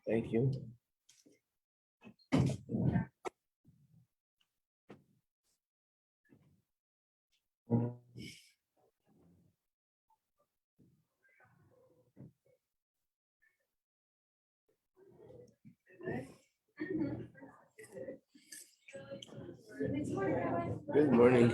Thank you. Good morning.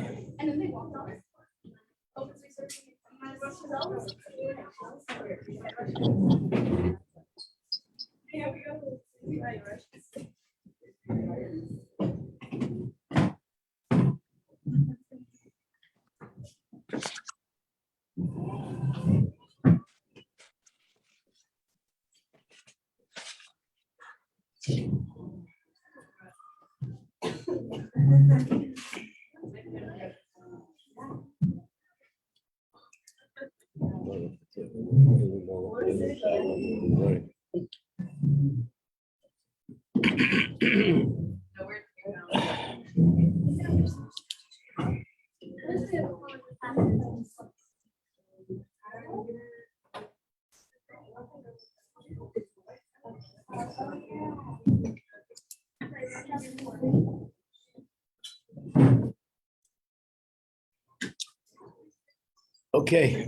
Okay.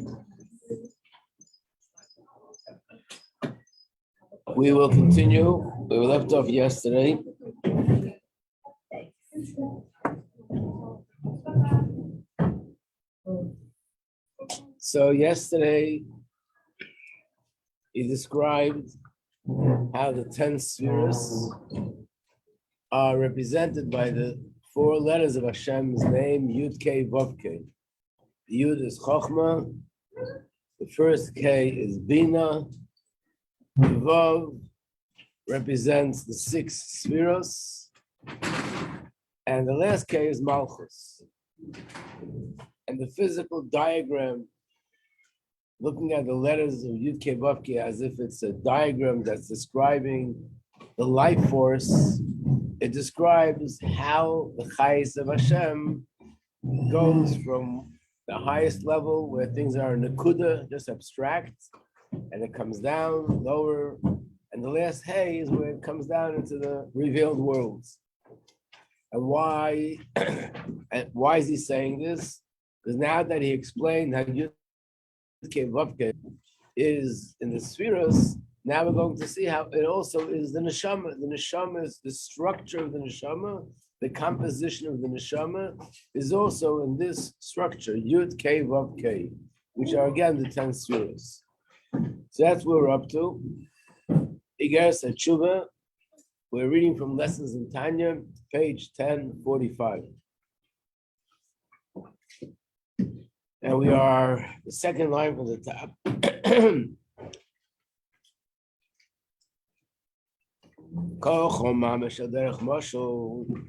We will continue. We left off yesterday. So yesterday, he described how the 10 spheres are represented by the 4 letters of Hashem's name, Yud K Vav K. The Yud is Chochmah, the first K is Bina, the Vav represents the 6 spheros, and the last K is Malchus. And the physical diagram, looking at the letters of Yud K Vav K as if it's a diagram that's describing the life force, it describes how the Chayes of Hashem goes from the highest level where things are Nakuda, just abstract, and it comes down lower, and the last Hey is where it comes down into the revealed worlds. And why is he saying this? Because now that he explained how Yud K Vav K is in the spheros, now we're going to see how it also is the neshama. The neshama is the structure of the neshama, the composition of the neshama is also in this structure, Yud K Vav K, which are again the 10 spheros. So that's where we're up to. Iggeres haTeshuva. We're reading from Lessons in Tanya, page 1045. And we are the second line from the top.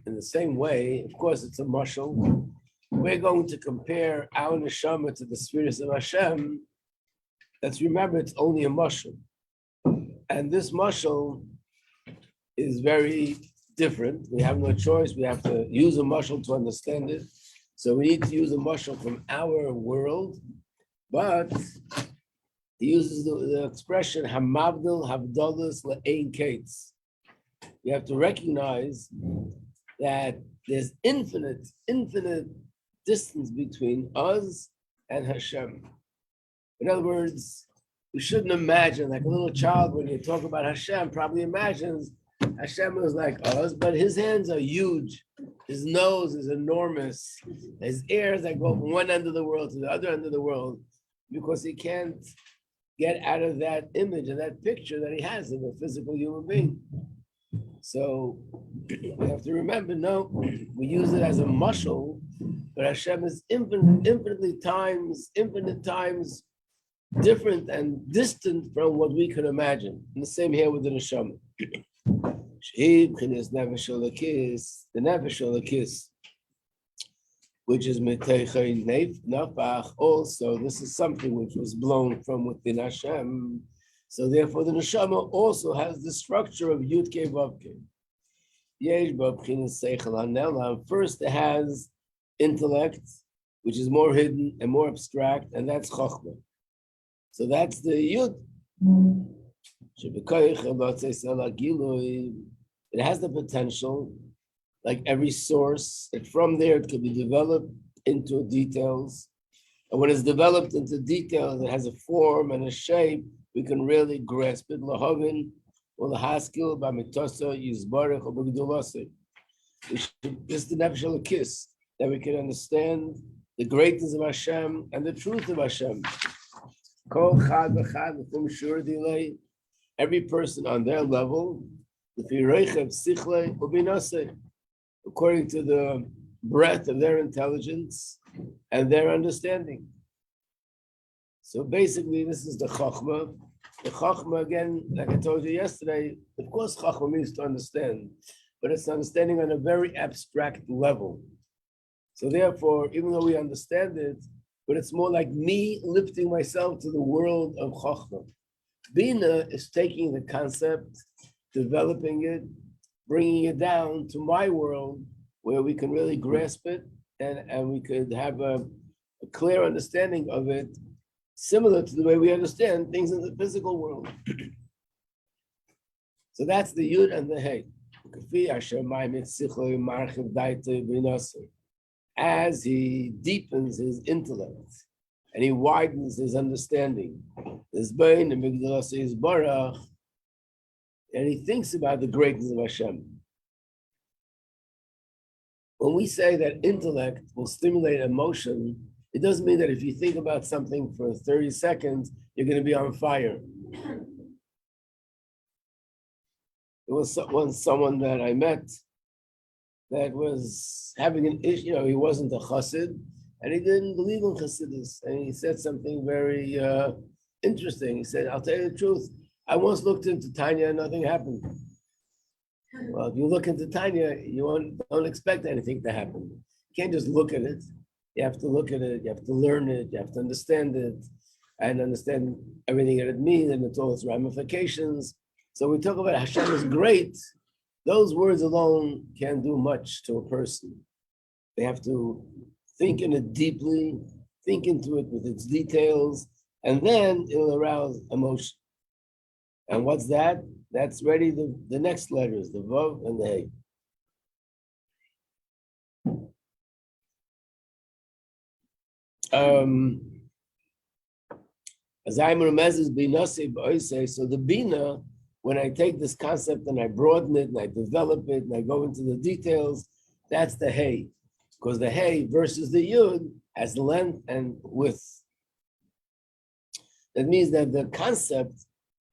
In the same way, of course, it's a mashal. We're going to compare our neshama to the spheres of Hashem. Let's remember, it's only a mashal. And this mashal is very different. We have no choice. We have to use a mashal to understand it. So we need to use a mashal from our world, but he uses the expression hamavdil havdalas le'ein kates. You have to recognize that there's infinite distance between us and Hashem. In other words, we shouldn't imagine, like a little child, when you talk about Hashem, probably imagines Hashem is like us, but his hands are huge. His nose is enormous. His ears that go from one end of the world to the other end of the world, because he can't get out of that image and that picture that he has of a physical human being. So we have to remember, no, we use it as a mashal, but Hashem is infinite times different and distant from what we can imagine. And the same here with the neshama. The nefesh elokis, which is meteichei nafach. Also, this is something which was blown from within Hashem. So therefore, the neshama also has the structure of Yud Kei Vav Kei. Yesh b'abchinas seichel hanela. First, it has intellect, which is more hidden and more abstract, and that's chokhmah. So that's the Yud. It has the potential, like every source, that from there it could be developed into details. And when it's developed into details, it has a form and a shape, we can really grasp it. This is the nefesh kiss, that we can understand the greatness of Hashem and the truth of Hashem. Every person on their level, according to the breadth of their intelligence and their understanding. So basically, this is the Chachma. The Chachma, again, like I told you yesterday, of course, Chachma means to understand, but it's understanding on a very abstract level. So therefore, even though we understand it, but it's more like me lifting myself to the world of Chachma. Bina is taking the concept, developing it, bringing it down to my world where we can really grasp it and we could have a clear understanding of it, similar to the way we understand things in the physical world. So that's the Yud and the Hey. As he deepens his intellect and he widens his understanding, and he thinks about the greatness of Hashem. When we say that intellect will stimulate emotion, it doesn't mean that if you think about something for 30 seconds, you're going to be on fire. There was someone that I met that was having an issue, he wasn't a chassid, and he didn't believe in chassidus. And he said something very interesting. He said, I'll tell you the truth, I once looked into Tanya and nothing happened. Well, if you look into Tanya, you don't expect anything to happen. You can't just look at it. You have to look at it, you have to learn it, you have to understand it, and understand everything that it means and its all its ramifications. So we talk about Hashem is great. Those words alone can't do much to a person. They have to think in it deeply, think into it with its details, and then it'll arouse emotion. And what's that? That's ready the next letters, the Vav and the Hey. As I'm remezes binasi b'oisei, so the bina, when I take this concept and I broaden it and I develop it and I go into the details, that's the Hey, because the Hey versus the Yud has length and width. That means that the concept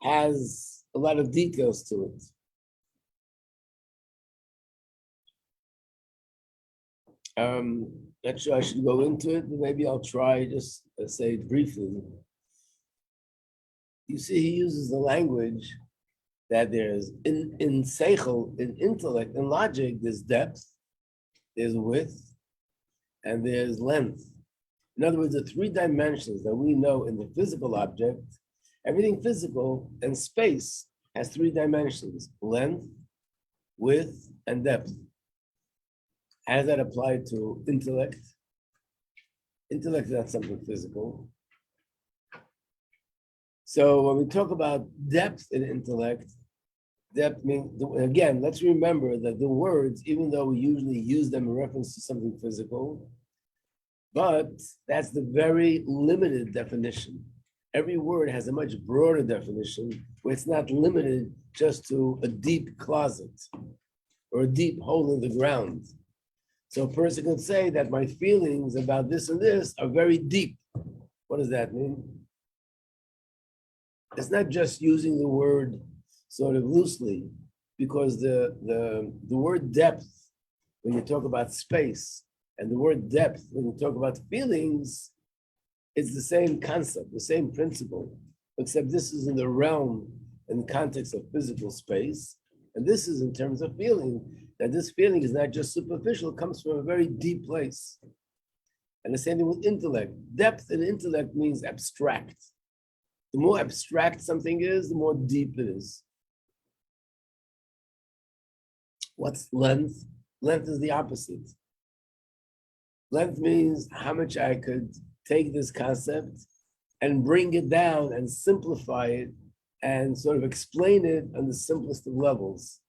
has a lot of details to it. Not sure I should go into it, but maybe I'll try just say it briefly. You see, he uses the language that there's in seichel, in intellect, in logic, there's depth, there's width, and there's length. In other words, the three dimensions that we know in the physical object, everything physical and space has three dimensions: length, width, and depth. How does that apply to intellect? Intellect is not something physical. So when we talk about depth in intellect, depth means, again, let's remember that the words, even though we usually use them in reference to something physical, but that's the very limited definition. Every word has a much broader definition where it's not limited just to a deep closet or a deep hole in the ground. So a person can say that my feelings about this and this are very deep. What does that mean? It's not just using the word sort of loosely, because the word depth, when you talk about space, and the word depth, when you talk about feelings, it's the same concept, the same principle, except this is in the realm and context of physical space, and this is in terms of feeling, that this feeling is not just superficial, it comes from a very deep place. And the same thing with intellect. Depth in intellect means abstract. The more abstract something is, the more deep it is. What's length? Length is the opposite. Length means how much I could take this concept and bring it down and simplify it and sort of explain it on the simplest of levels.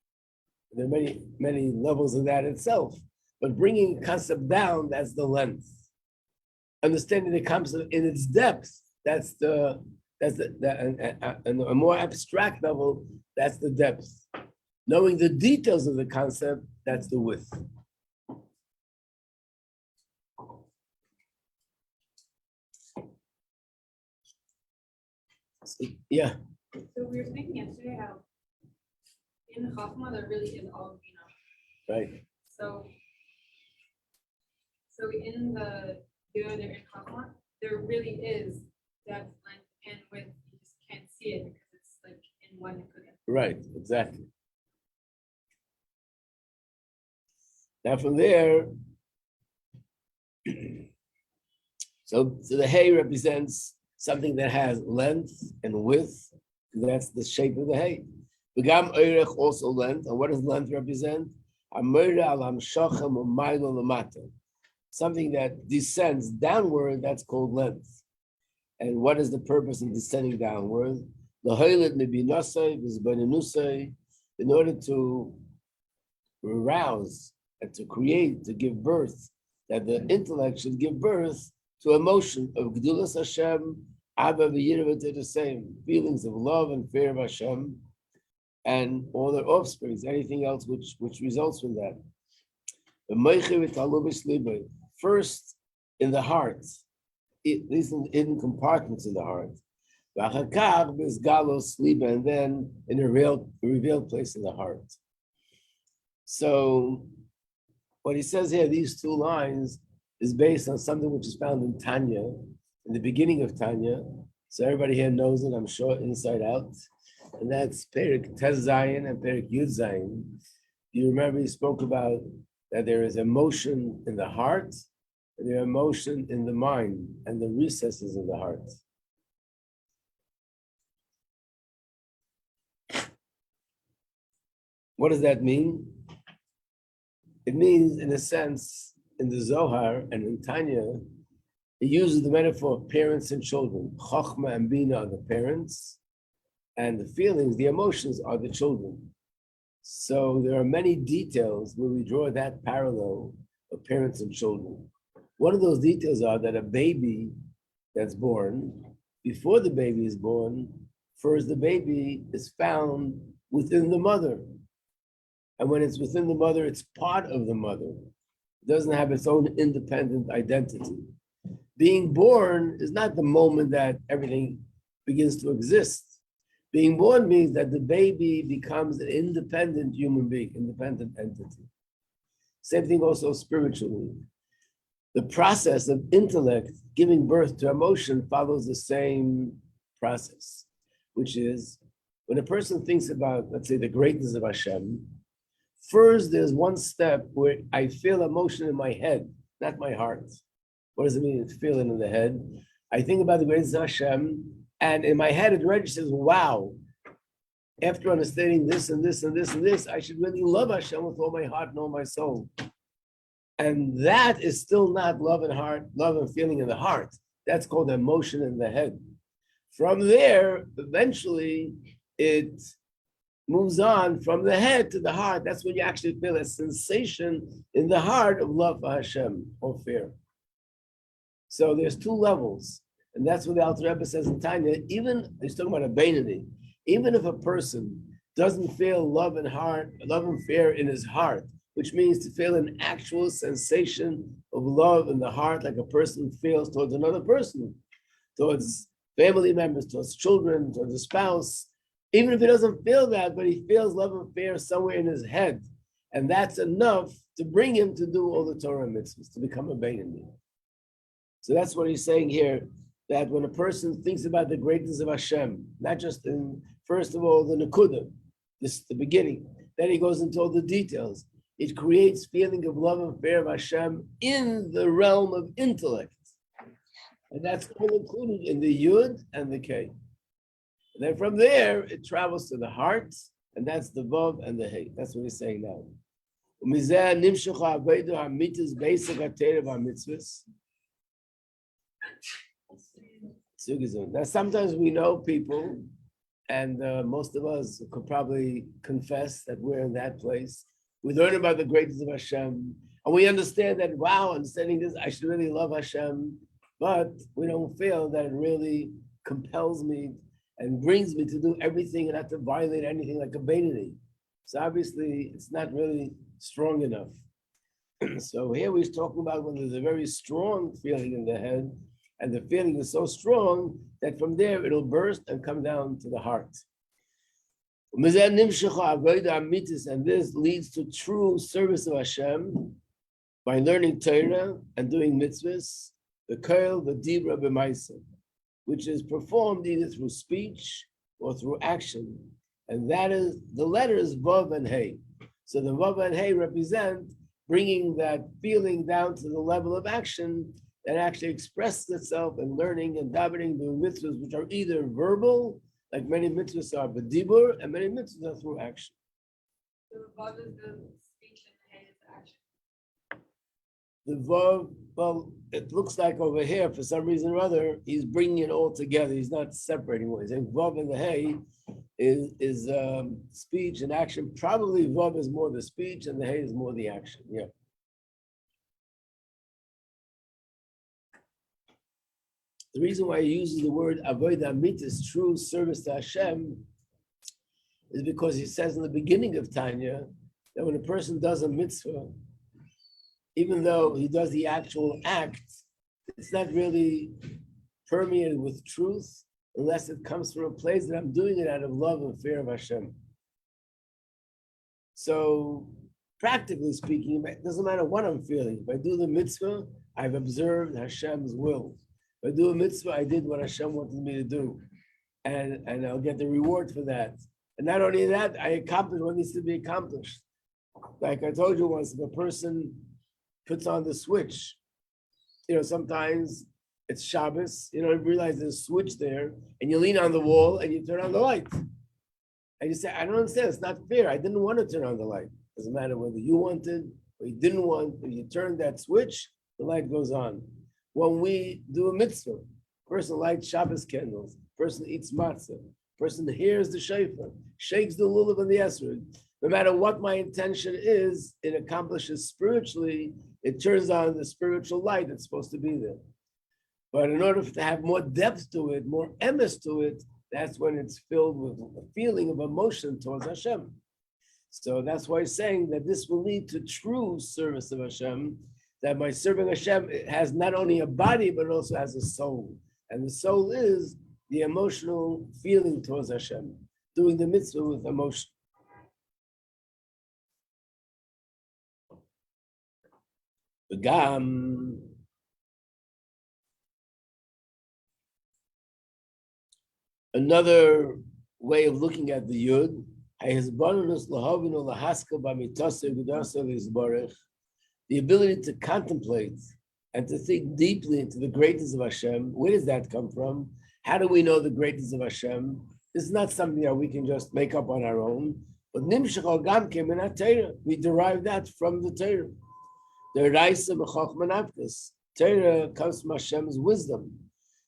There are many, many levels of that itself, but bringing a concept down, that's the length. Understanding the concept in its depth, and a more abstract level, that's the depth. Knowing the details of the concept, that's the width. Yeah. So we were speaking yesterday how in the Chachma there really is all Bina. Right. So in the Yud in Chachma, there really is depth, length, and width. You just can't see it because it's like in one Nekuda. Right, exactly. Now from there, so the hay represents something that has length and width. That's the shape of the hay. V'gam oirech also length. And what does length represent? Something that descends downward, that's called length. And what is the purpose of descending downward? In order to arouse and to create, to give birth, that the intellect should give birth to emotion of Gedulas Hashem, Abba v'Yirah the same, feelings of love and fear of Hashem, and all their offsprings, anything else which results from that. First, in the heart, these hidden compartments in the heart, and then in a revealed place in the heart. So, what he says here, these two lines, is based on something which is found in Tanya, in the beginning of Tanya. So everybody here knows it, I'm sure, inside out. And that's Perek Tes Zayin and Perek Yud Zayin. You remember he spoke about that there is emotion in the heart, and there is emotion in the mind and the recesses of the heart. What does that mean? It means, in a sense, in the Zohar and in Tanya, it uses the metaphor of parents and children. Chochmah and Bina are the parents, and the feelings, the emotions are the children. So there are many details where we draw that parallel of parents and children. One of those details are that a baby that's born, before the baby is born, first the baby is found within the mother. And when it's within the mother, it's part of the mother. It doesn't have its own independent identity. Being born is not the moment that everything begins to exist. Being born means that the baby becomes an independent human being, independent entity. Same thing also spiritually. The process of intellect giving birth to emotion follows the same process, which is when a person thinks about, let's say, the greatness of Hashem, first there's one step where I feel emotion in my head, not my heart. What does it mean to feel it in the head? I think about the greatness of Hashem, and in my head it registers, wow, after understanding this and this and this and this, I should really love Hashem with all my heart and all my soul. And that is still not love and heart, love and feeling in the heart. That's called emotion in the head. From there, eventually, it moves on from the head to the heart. That's when you actually feel a sensation in the heart of love for Hashem or fear. So there's two levels. And that's what the Alter Rebbe says in Tanya, even, he's talking about a Beinoni, even if a person doesn't feel love and fear in his heart, which means to feel an actual sensation of love in the heart like a person feels towards another person, towards family members, towards children, towards a spouse, even if he doesn't feel that, but he feels love and fear somewhere in his head. And that's enough to bring him to do all the Torah mitzvahs, to become a Beinoni. So that's what he's saying here, that when a person thinks about the greatness of Hashem, not just in, first of all, the Nekuda, this the beginning, then he goes into all the details. It creates feeling of love and fear of Hashem in the realm of intellect. And that's all included in the Yud and the K. And then from there, it travels to the heart, and that's the Vav and the Hey. That's what he's saying now. Now, sometimes we know people, And most of us could probably confess that we're in that place. We learn about the greatness of Hashem, and we understand that, wow, understanding this, I should really love Hashem, but we don't feel that it really compels me and brings me to do everything and not to violate anything like a Beinoni. So obviously, it's not really strong enough. So here we're talking about when there's a very strong feeling in the head, and the feeling is so strong that from there it'll burst and come down to the heart. And this leads to true service of Hashem by learning Torah and doing mitzvahs, the Kol, the Dibra, B'maisa, which is performed either through speech or through action. And that is, the letters Vav and Hey. So the Vav and Hey represent bringing that feeling down to the level of action that actually expresses itself in learning and davening, doing mitzvahs, which are either verbal, like many mitzvahs are b'dibur, and many mitzvahs are through action. So Vav is the speech and Hey is the action. The Vav, well, it looks like over here, for some reason or other, he's bringing it all together. He's not separating one. He's saying Vav and the Hey is speech and action. Probably Vav is more the speech and the Hey is more the action. Yeah. The reason why he uses the word avodah mitzvah, true service to Hashem, is because he says in the beginning of Tanya that when a person does a mitzvah, even though he does the actual act, it's not really permeated with truth unless it comes from a place that I'm doing it out of love and fear of Hashem. So practically speaking, it doesn't matter what I'm feeling. If I do the mitzvah, I've observed Hashem's will. If I do a mitzvah, I did what Hashem wanted me to do. And I'll get the reward for that. And not only that, I accomplished what needs to be accomplished. Like I told you once, if a person puts on the switch, sometimes it's Shabbos, you realize there's a switch there, and you lean on the wall and you turn on the light. And you say, I don't understand, it's not fair. I didn't want to turn on the light. Doesn't matter whether you wanted or you didn't want, if you turn that switch, the light goes on. When we do a mitzvah, person lights Shabbos candles, person eats matzah, person hears the shofar, shakes the lulav and the esrog. No matter what my intention is, it accomplishes spiritually, it turns on the spiritual light that's supposed to be there. But in order to have more depth to it, more emes to it, that's when it's filled with a feeling of emotion towards Hashem. So that's why he's saying that this will lead to true service of Hashem, that by serving Hashem, it has not only a body, but it also has a soul. And the soul is the emotional feeling towards Hashem, doing the mitzvah with emotion. Another way of looking at the Yud, the ability to contemplate and to think deeply into the greatness of Hashem. Where does that come from? How do we know the greatness of Hashem? This is not something that we can just make up on our own. But Nimshachal Gam came in our Torah. We derive that from the Torah. The Raisa B'Chochma Nafkas. Torah comes from Hashem's wisdom.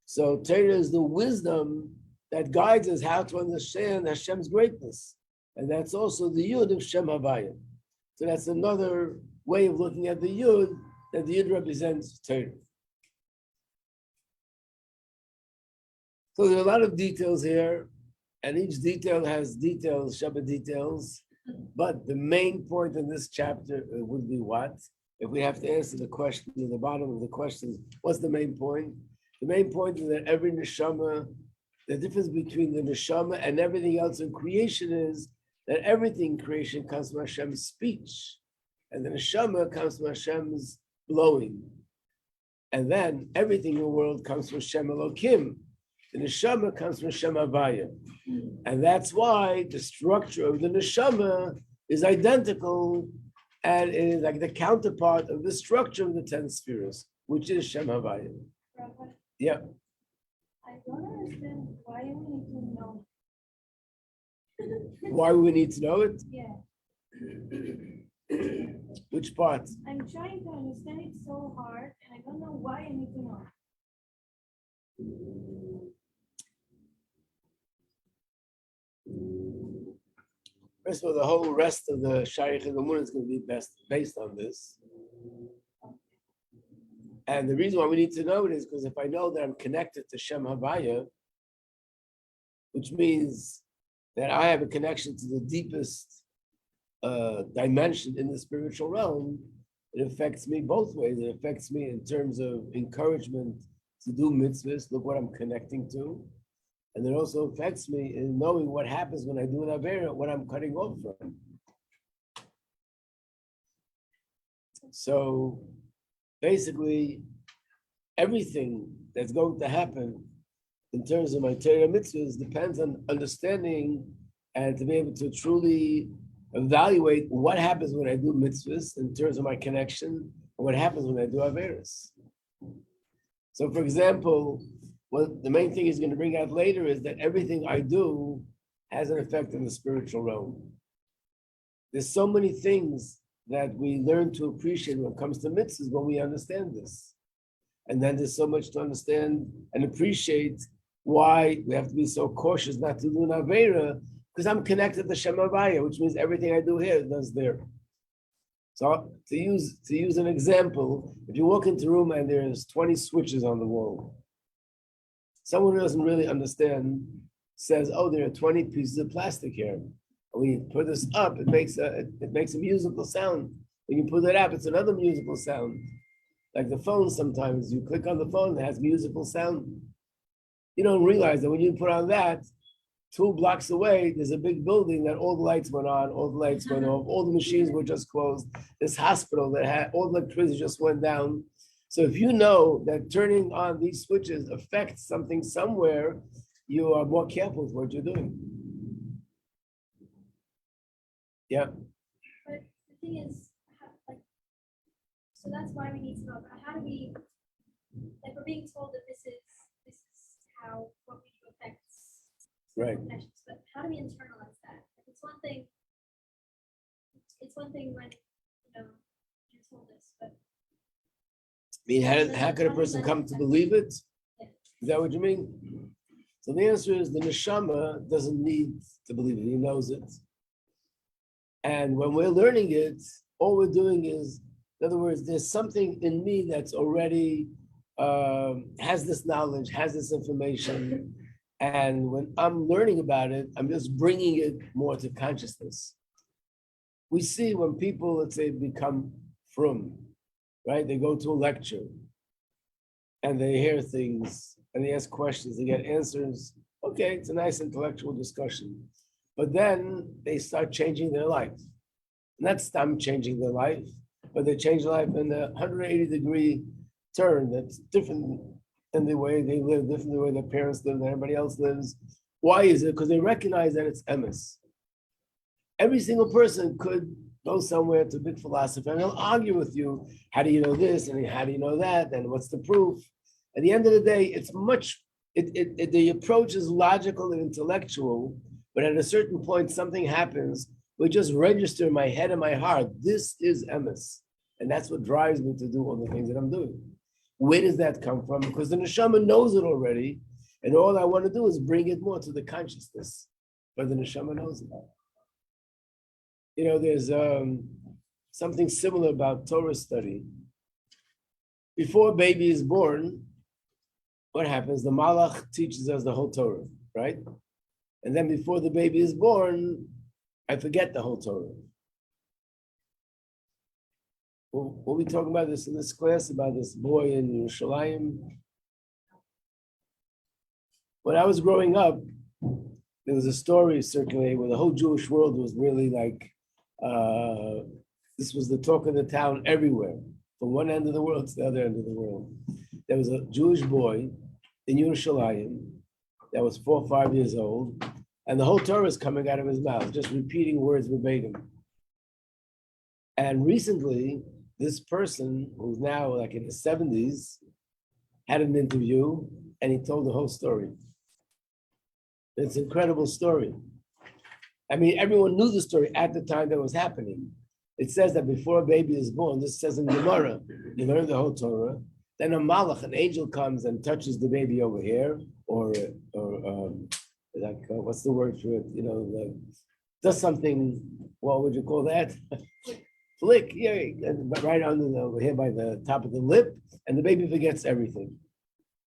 So Torah is the wisdom that guides us how to understand Hashem's greatness. And that's also the Yud of Shem Havaya. So that's another way of looking at the Yud, that the Yud represents Torah. So there are a lot of details here, and each detail has details, Shabbat details, but the main point in this chapter would be what? If we have to answer the question at the bottom of the question, what's the main point? The main point is that every neshama, the difference between the neshama and everything else in creation is that everything in creation comes from Hashem's speech, and the neshama comes from Hashem's blowing. And then everything in the world comes from Shem Elokim. The neshama comes from Shem Havaya. And that's why the structure of the neshama is identical, and it is like the counterpart of the structure of the 10 spheres, which is Shem Havaya. Rabbi, Yeah. I don't understand why we need to know. Why we need to know it? Yeah, Which part? I'm trying to understand it so hard, and I don't know why I need to know. First of all, the whole rest of the Shaykh and the Mun is going to be based on this. And the reason why we need to know it is because if I know that I'm connected to Shem Havaya, which means that I have a connection to the deepest dimension in the spiritual realm, it affects me both ways. It affects me in terms of encouragement to do mitzvahs, look what I'm connecting to. And it also affects me in knowing what happens when I do an Avera, what I'm cutting off from. So basically, everything that's going to happen in terms of my Torah mitzvahs depends on understanding and to be able to truly evaluate what happens when I do mitzvahs in terms of my connection and what happens when I do Averas. So for example, the main thing he's going to bring out later is that everything I do has an effect in the spiritual realm. There's so many things that we learn to appreciate when it comes to mitzvahs when we understand this. And then there's so much to understand and appreciate why we have to be so cautious not to do an Avera, because I'm connected to Shem Havaya, which means everything I do here does there. So to use an example, if you walk into a room and there's 20 switches on the wall, someone who doesn't really understand says, "Oh, there are 20 pieces of plastic here. When you put this up, it makes a musical sound. When you put it up, it's another musical sound. Like the phone, sometimes you click on the phone, it has musical sound. You don't realize that when you put on that, 2 blocks away, there's a big building that all the lights went on, all the lights went off, all the machines were just closed. This hospital that had all the electricity just went down. So if you know that turning on these switches affects something somewhere, you are more careful with what you're doing." Yeah. But the thing is, so that's why we need to know about how do we, like we're being told that this is how what we do affects Right. connections, but how do we internalize that? Like it's one thing when you're told this, but I mean, how could a person come to believe it? Is that what you mean? So the answer is the neshama doesn't need to believe it. He knows it. And when we're learning it, all we're doing is, in other words, there's something in me that's already has this knowledge, has this information. And when I'm learning about it, I'm just bringing it more to consciousness. We see when people, let's say, become frum, right? They go to a lecture and they hear things and they ask questions, they get answers. Okay, it's a nice intellectual discussion. But then they start changing their life. Not stop changing their life, but they change their life in a 180-degree turn that's different than the way they live, different than the way their parents live, and everybody else lives. Why is it? Because they recognize that it's emes. Every single person could go somewhere to a big philosopher and he'll argue with you. How do you know this? And how do you know that? And what's the proof? At the end of the day, it's the approach is logical and intellectual, but at a certain point, something happens. We just register in my head and my heart, this is emes. And that's what drives me to do all the things that I'm doing. Where does that come from? Because the neshama knows it already, and all I want to do is bring it more to the consciousness, but the neshama knows it. You know, there's something similar about Torah study. Before a baby is born, what happens? The malach teaches us the whole Torah, right? And then before the baby is born, I forget the whole Torah. We'll be talking about this in this class, about this boy in Yerushalayim. When I was growing up, there was a story circulating where the whole Jewish world was really like, this was the talk of the town everywhere, from one end of the world to the other end of the world. There was a Jewish boy in Yerushalayim that was 4 or 5 years old, and the whole Torah is coming out of his mouth, just repeating words verbatim. And recently, this person, who's now like in his 70s, had an interview, and he told the whole story. It's an incredible story. I mean, everyone knew the story at the time that was happening. It says that before a baby is born, this says in Gemara, you learn the whole Torah, then a malach, an angel comes and touches the baby over here, or like, what's the word for it? You know, does something, what would you call that? Flick, yeah, right under over here by the top of the lip, and the baby forgets everything.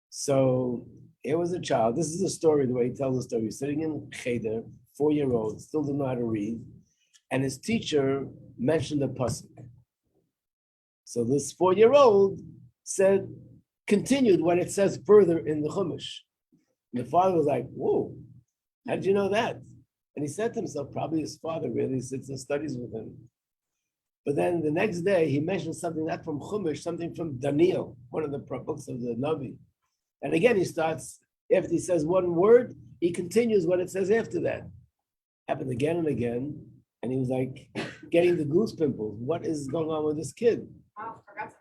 So here was a child. This is the story, the way he tells the story. He's sitting in cheder, 4-year-old, still didn't know how to read, and his teacher mentioned a pasuk. So this 4-year-old said, continued what it says further in the Chumash. And the father was like, whoa, how did you know that? And he said to himself, probably his father really sits and studies with him. But then the next day, he mentioned something not from Chumash, something from Daniel, one of the books of the Navi. And again, he starts, after he says one word, he continues what it says after that. Happened again and again. And he was like getting the goose pimples. What is going on with this kid? Wow, forgot.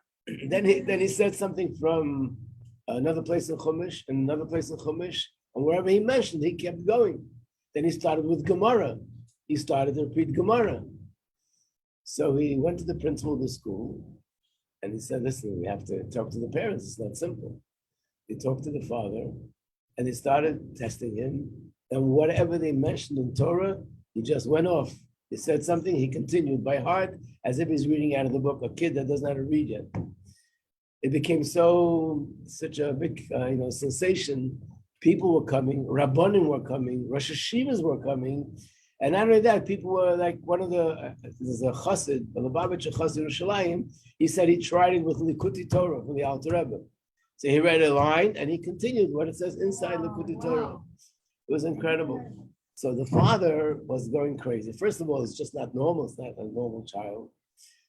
Then he said something from another place in Chumash and another place in Chumash. And wherever he mentioned, he kept going. Then he started with Gemara. He started to repeat Gemara. So he went to the principal of the school and he said, listen, we have to talk to the parents. It's not simple. He talked to the father and they started testing him. And whatever they mentioned in Torah, he just went off. He said something, he continued by heart as if he's reading out of the book, a kid that doesn't know how to read yet. It became such a big sensation. People were coming, Rabbanim were coming, Rosh Hashivas were coming. And not only that, people were like there's a chassid, a Lubavitcher chassid Yerushalayim. He said he tried it with Likuti Torah from the Alter Rebbe. So he read a line and he continued what it says inside Likuti Torah. It was incredible. So the father was going crazy. First of all, it's just not normal. It's not a normal child.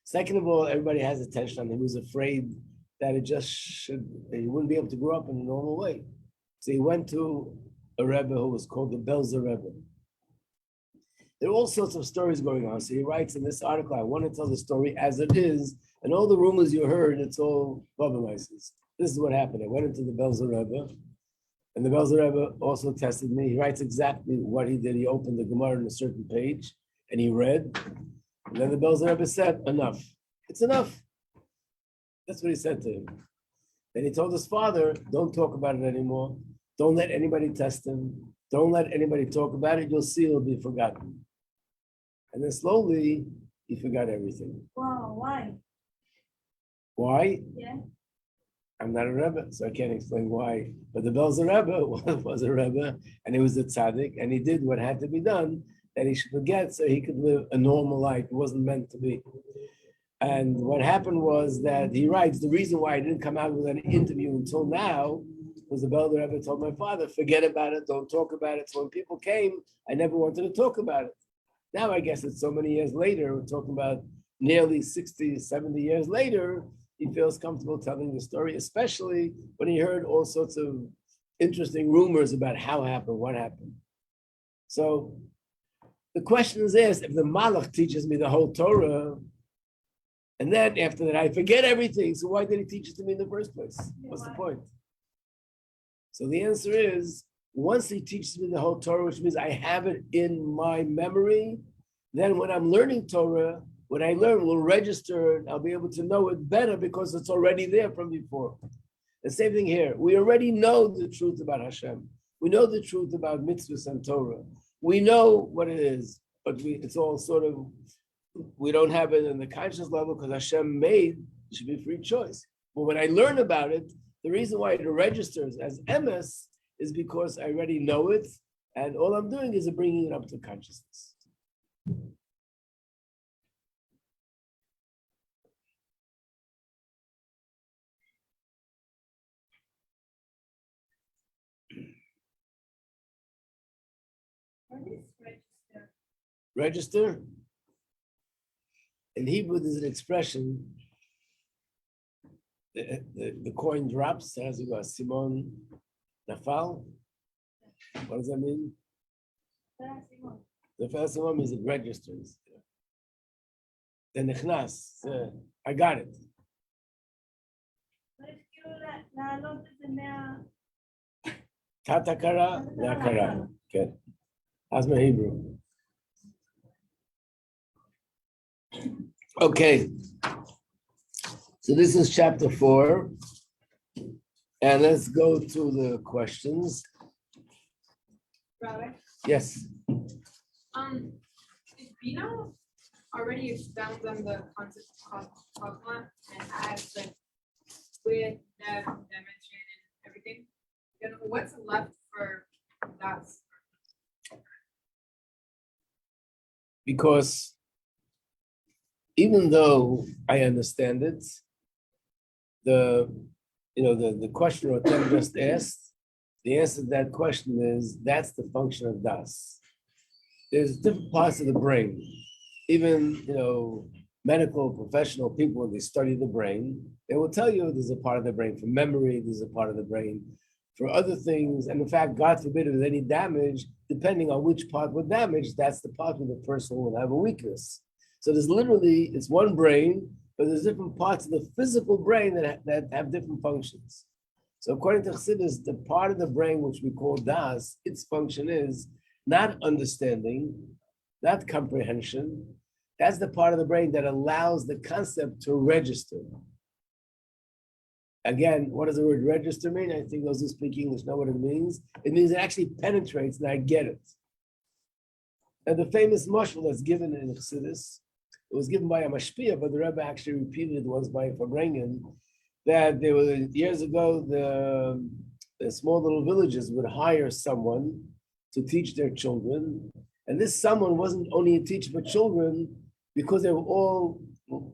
Second of all, everybody has attention on him. He was afraid that he wouldn't be able to grow up in a normal way. So he went to a Rebbe who was called the Belzer Rebbe. There are all sorts of stories going on. So he writes in this article, I want to tell the story as it is, and all the rumors you heard, it's all Babamaises. This is what happened. I went into the Belzer Rebbe, and the Belzer Rebbe also tested me. He writes exactly what he did. He opened the Gemara on a certain page, and he read. And then the Belzer Rebbe said, enough. It's enough. That's what he said to him. Then he told his father, don't talk about it anymore. Don't let anybody test him. Don't let anybody talk about it. You'll see it'll be forgotten. And then slowly, he forgot everything. Wow, why? Why? Yeah. I'm not a Rebbe, so I can't explain why. But the Belzer Rebbe was a Rebbe, and he was a tzaddik, and he did what had to be done, that he should forget so he could live a normal life. It wasn't meant to be. And what happened was that he writes, the reason why I didn't come out with an interview until now was the Belzer Rebbe told my father, forget about it, don't talk about it. So when people came, I never wanted to talk about it. Now I guess it's so many years later, we're talking about nearly 60, 70 years later, he feels comfortable telling the story, especially when he heard all sorts of interesting rumors about how happened, what happened. So the question is this, if the Malach teaches me the whole Torah, and then after that I forget everything, so why did he teach it to me in the first place? What's the point? So the answer is, once he teaches me the whole Torah, which means I have it in my memory, then when I'm learning Torah, what I learn will register, and I'll be able to know it better because it's already there from before. The same thing here. We already know the truth about Hashem. We know the truth about mitzvahs and Torah. We know what it is, but it's all sort of, we don't have it in the conscious level because Hashem made, it should be free choice. But when I learn about it, the reason why it registers as emes is because I already know it, and all I'm doing is bringing it up to consciousness. What is register? Register? In Hebrew, there's an expression, the coin drops, as you go, Simon Nafal. What does that mean? The first one means it registers. The Nechnas, I got it. Tatakara, Nakara. Okay. How's my Hebrew? Okay. So this is chapter 4. And let's go to the questions. Rabbi? Yes. Did Bina already expound on the concept of Chachma and adds like with them dimension and everything? Then what's left for Das? Because even though I understand it, the question Rotem just asked, the answer to that question is that's the function of Das. There's different parts of the brain. Even medical professional people, when they study the brain, they will tell you there's a part of the brain for memory, there's a part of the brain for other things. And in fact, God forbid if there's any damage, depending on which part was damaged, that's the part where the person will have a weakness. So there's literally, it's one brain, but there's different parts of the physical brain that have different functions. So according to Chassidus, the part of the brain which we call Das, its function is not understanding, not comprehension. That's the part of the brain that allows the concept to register. Again, what does the word register mean? I think those who speak English know what it means. It means it actually penetrates and I get it. And the famous mashal that's given in Chassidus, it was given by a mashpia, but the Rebbe actually repeated it once by a Fabrengen, that there were years ago, the small little villages would hire someone to teach their children. And this someone wasn't only a teacher for children because they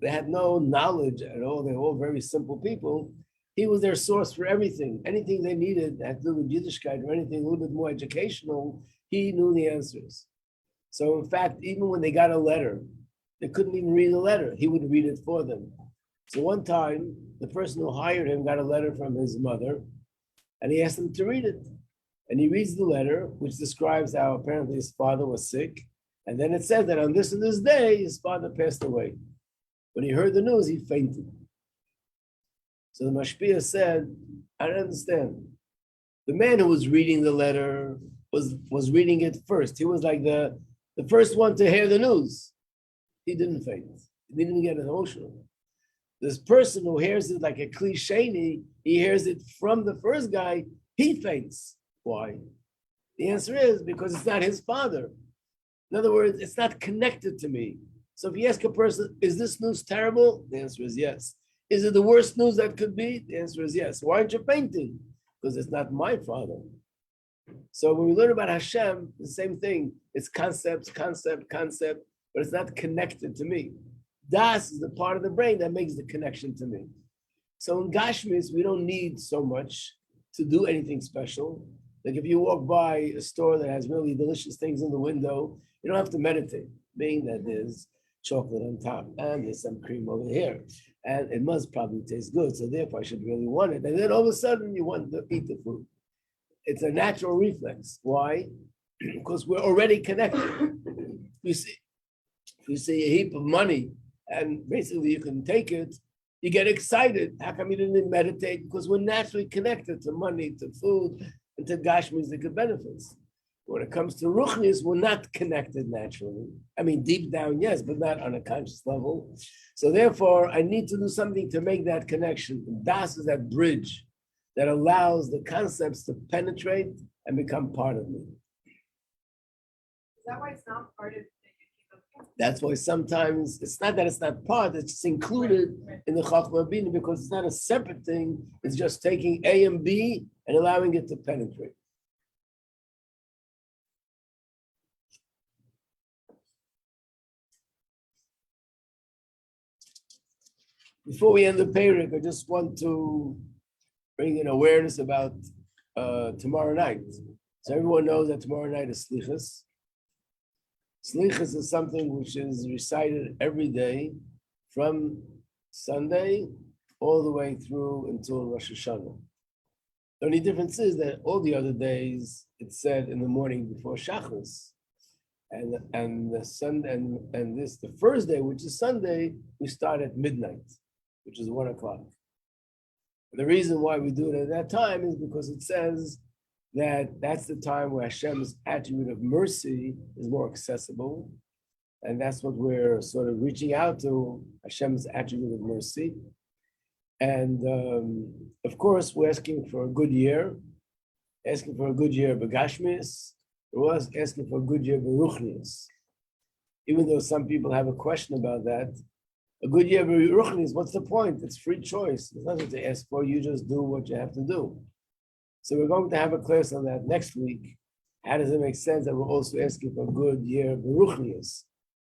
had no knowledge at all. They were all very simple people. He was their source for everything. Anything they needed that had to do with Yiddishkeit or anything a little bit more educational, he knew the answers. So in fact, even when they got a letter, they couldn't even read the letter. He would read it for them. So one time, the person who hired him got a letter from his mother, and he asked him to read it. And he reads the letter, which describes how apparently his father was sick. And then it says that on this and this day, his father passed away. When he heard the news, he fainted. So the mashpia said, I don't understand. The man who was reading the letter was reading it first. He was like the first one to hear the news. He didn't faint. He didn't get emotional. This person who hears it like a cliche, he hears it from the first guy, he faints. Why? The answer is because it's not his father. In other words, it's not connected to me. So if you ask a person, is this news terrible? The answer is yes. Is it the worst news that could be? The answer is yes. Why aren't you fainting? Because it's not my father. So when we learn about Hashem, the same thing. It's concept, but it's not connected to me. Das is the part of the brain that makes the connection to me. So in Gashmis, we don't need so much to do anything special. Like if you walk by a store that has really delicious things in the window, you don't have to meditate, being that there's chocolate on top and there's some cream over here. And it must probably taste good, so therefore I should really want it. And then all of a sudden you want to eat the food. It's a natural reflex. Why? Because we're already connected. You see a heap of money and basically you can take it, you get excited. How come you didn't meditate? Because we're naturally connected to money, to food, and to Gashmis, the good benefits. When it comes to Ruchnis, we're not connected naturally. I mean, deep down, yes, but not on a conscious level. So therefore, I need to do something to make that connection. Das is that bridge that allows the concepts to penetrate and become part of me. Is that why it's not part of the That's why sometimes it's not that it's not part, it's included in the Chachma Bina because it's not a separate thing. It's just taking A and B and allowing it to penetrate. Before we end the Perek, I just want to bring in awareness about tomorrow night. So everyone knows that tomorrow night is Slichas. Slichas is something which is recited every day from Sunday all the way through until Rosh Hashanah. The only difference is that all the other days it's said in the morning before Shachris, and the first day, which is Sunday, we start at midnight, which is 1 o'clock. The reason why we do it at that time is because it says that that's the time where Hashem's attribute of mercy is more accessible. And that's what we're sort of reaching out to, Hashem's attribute of mercy. And of course, we're asking for a good year, asking for a good year of Gashmis, we're asking for a good year of Ruchnius. even though some people have a question about that. A good year is what's the point? It's free choice. There's nothing to ask for. You just do what you have to do. So we're going to have a class on that next week. How does it make sense that we're also asking for a good year Beruchnius?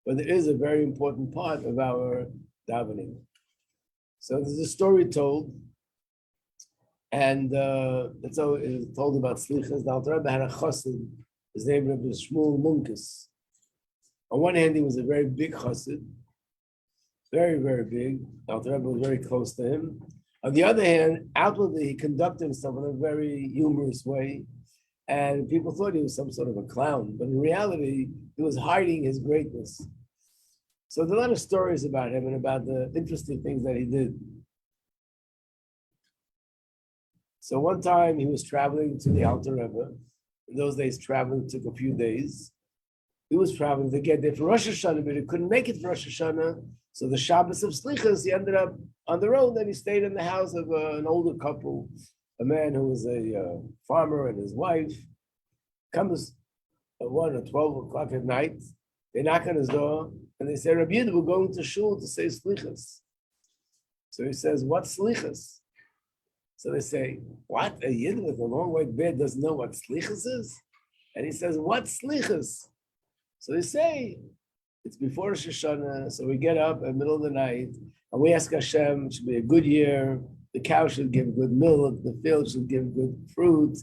But it is a very important part of our davening. So there's a story told, and it's told about Slichas. The Alter Rebbe had a chassid. His name was Shmuel Munkes. On one hand, he was a very big chassid, very, very big. The Alter Rebbe was very close to him. On the other hand, outwardly, he conducted himself in a very humorous way, and people thought he was some sort of a clown, but in reality, he was hiding his greatness. So there are a lot of stories about him and about the interesting things that he did. So one time he was traveling to the Alter Rebbe. In those days, traveling took a few days. He was traveling to get there for Rosh Hashanah, but he couldn't make it for Rosh Hashanah. So the Shabbos of Slichas, he ended up on the road, and he stayed in the house of an older couple, a man who was a farmer and his wife. Comes at 1 or 12 o'clock at night. They knock on his door, and they say, Rabbi Yehuda, we're going to shul to say Slichas. So he says, what Slichas? So they say, what? A Yid with a long white beard doesn't know what Slichas is? And he says, what Slichas? So they say, it's before Rosh Hashanah, so we get up in the middle of the night, and we ask Hashem, it should be a good year, the cow should give good milk, the field should give good fruit,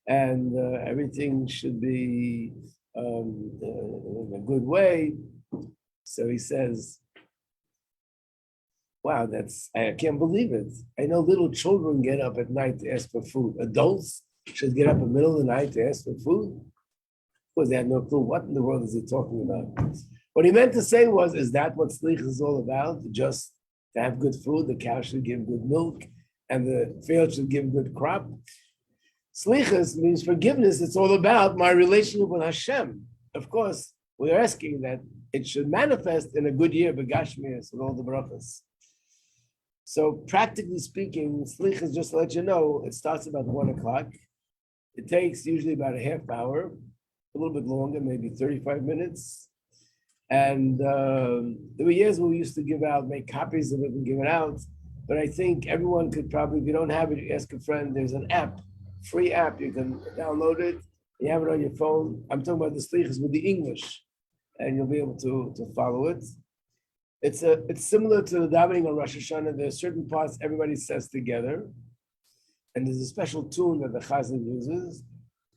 and everything should be in a good way. So he says, wow, I can't believe it. I know little children get up at night to ask for food. Adults should get up in the middle of the night to ask for food? Of course, they had no clue. What in the world is he talking about? What he meant to say was, is that what Slichas is all about? Just to have good food, the cow should give good milk, and the field should give good crop. Slichas means forgiveness. It's all about my relationship with Hashem. Of course, we're asking that it should manifest in a good year, Begashmias, with all the brachas. So practically speaking, Slichas, just to let you know, it starts about 1 o'clock. It takes usually about a half hour, a little bit longer, maybe 35 minutes. And there were years when we used to make copies of it and give it out. But I think everyone could probably, if you don't have it, you ask a friend. There's an app, free app. You can download it. You have it on your phone. I'm talking about the Slichas with the English, and you'll be able to follow it. It's similar to the davening on Rosh Hashanah. There are certain parts everybody says together, and there's a special tune that the Chazan uses.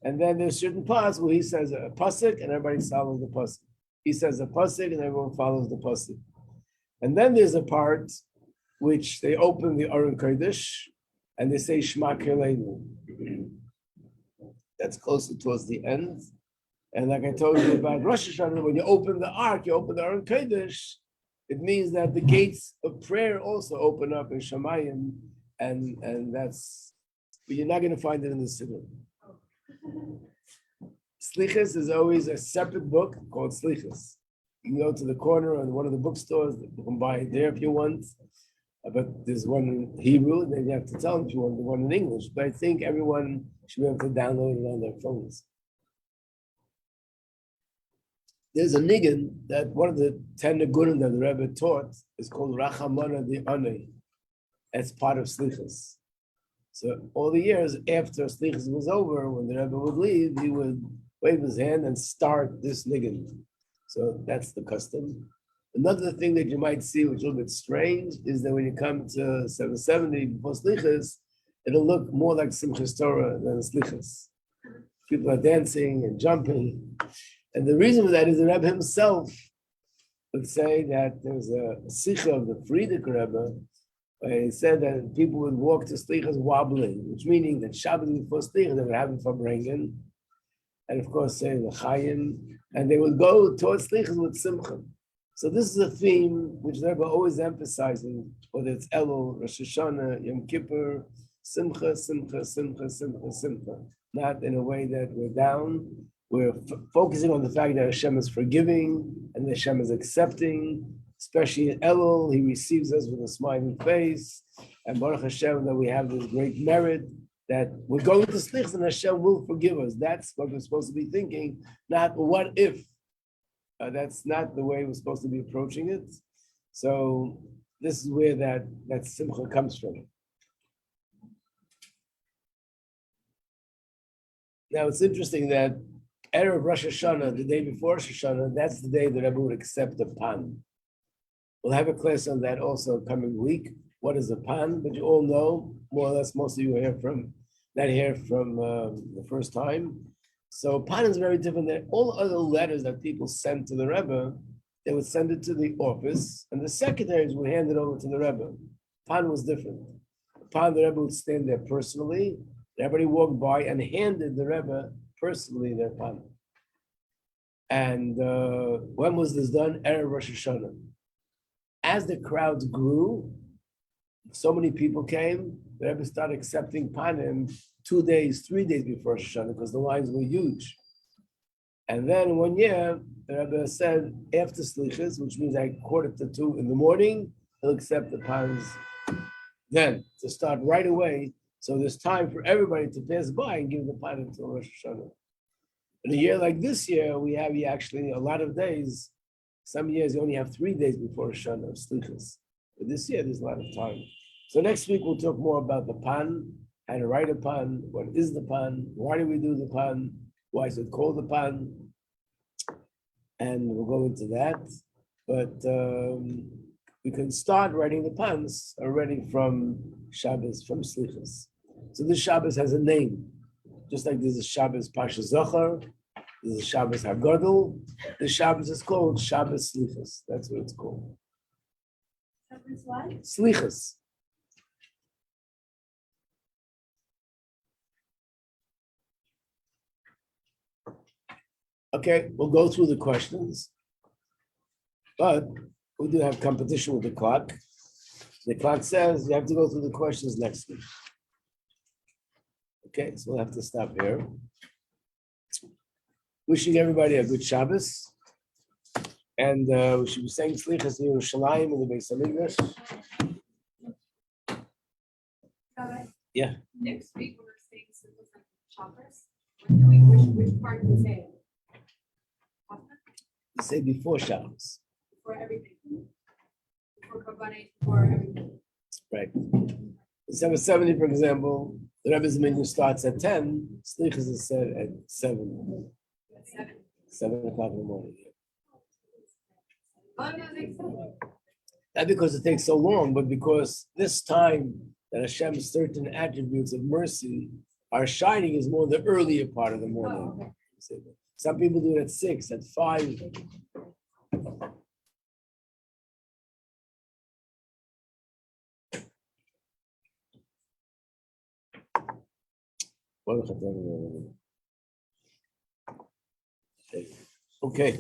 And then there's certain parts where he says a pasuk and everybody follows the pasuk. He says a pasuk and everyone follows the pasuk. And then there's a part which they open the Aron Kodesh and they say Shema Kirleinu. That's closer towards the end. And like I told you about Rosh Hashanah, when you open the Ark, you open the Aron Kodesh, it means that the gates of prayer also open up in Shemayim, and that's, but you're not going to find it in the Siddur. Slichas is always a separate book called Slichas. You can go to the corner on one of the bookstores, you can buy it there if you want. But there's one in Hebrew, then you have to tell them if you want the one in English. But I think everyone should be able to download it on their phones. There's a niggin that one of the 10 nigunim that the Rebbe taught is called Rachamana di Anei. That's part of Slichas. So all the years after Slichas was over, when the Rebbe would leave, he would wave his hand and start this niggin. So that's the custom. Another thing that you might see, which is a little bit strange, is that when you come to 770 before Slichas, it'll look more like Simchas Torah than Slichas. People are dancing and jumping. And the reason for that is the Rebbe himself would say that there's a sikha of the Frierdiker Rebbe, where he said that people would walk to Slichas wobbling, which meaning that Shabbos before Slichas, they would have it for bringing, and of course say the Chayim, and they would go towards Slichas with Simcha. So this is a theme which the Rebbe always emphasizing, whether it's Elul, Rosh Hashanah, Yom Kippur, Simcha, Simcha, Simcha, Simcha, Simcha. Not in a way that we're down. We're focusing on the fact that Hashem is forgiving and that Hashem is accepting, especially in Elul. He receives us with a smiling face. And Baruch Hashem, that we have this great merit that we're going to Slichas and Hashem will forgive us. That's what we're supposed to be thinking, not what if. That's not the way we're supposed to be approaching it. So this is where that simcha comes from. Now it's interesting that Erev Rosh Hashanah, the day before Rosh Hashanah, that's the day that Rebbe would accept the pan. We'll have a class on that also coming week. What is a pan? But you all know, more or less, most of you hear from the first time. So pan is very different than all other letters that people send to the Rebbe. They would send it to the office, and the secretaries would hand it over to the Rebbe. Pan was different. Pan, the Rebbe would stand there personally. Everybody walked by and handed the Rebbe personally their pan. And when was this done? Erev Rosh Hashanah. As the crowds grew, so many people came, the Rebbe started accepting panim 2 days, 3 days before Rosh Hashanah because the lines were huge. And then one year, the Rebbe said, after Slichas, which means like 1:45 in the morning, he'll accept the panis then, to start right away. So there's time for everybody to pass by and give the pan until Rosh Hashanah. In a year like this year, we have actually a lot of days. Some years you only have 3 days before Rosh Hashanah of Slichas. But this year there's a lot of time. So next week we'll talk more about the pan, how to write a pan, what is the pan, why do we do the pan, why is it called the pan, and we'll go into that. But we can start writing the pans already from Shabbos, from Slichas. So this Shabbos has a name, just like there's a Shabbos Pasha Zohar, there's a Shabbos Hagadol. The Shabbos is called Shabbos Slichas. That's what it's called. Shabbos what? Slichas. Okay, we'll go through the questions, but we do have competition with the clock. The clock says you have to go through the questions next week. Okay, so we'll have to stop here. Wishing everybody a good Shabbos. And we should be saying Slichas in Yerushalayim in the Beis Hamikdash. Yeah. Next week, when we're saying simple Shabbos, when do we, which part do we say? Say before Shabbos. Before everything. Before Kabbalah, before everything. Right. December 70, for example, the Rebbe's minyan starts at 10, Slichas is said at 7. 7 o'clock in the morning. Oh, no, next time. Not because it takes so long, but because this time that Hashem's certain attributes of mercy are shining is more the earlier part of the morning. Some people do it at 6, at 5. Okay.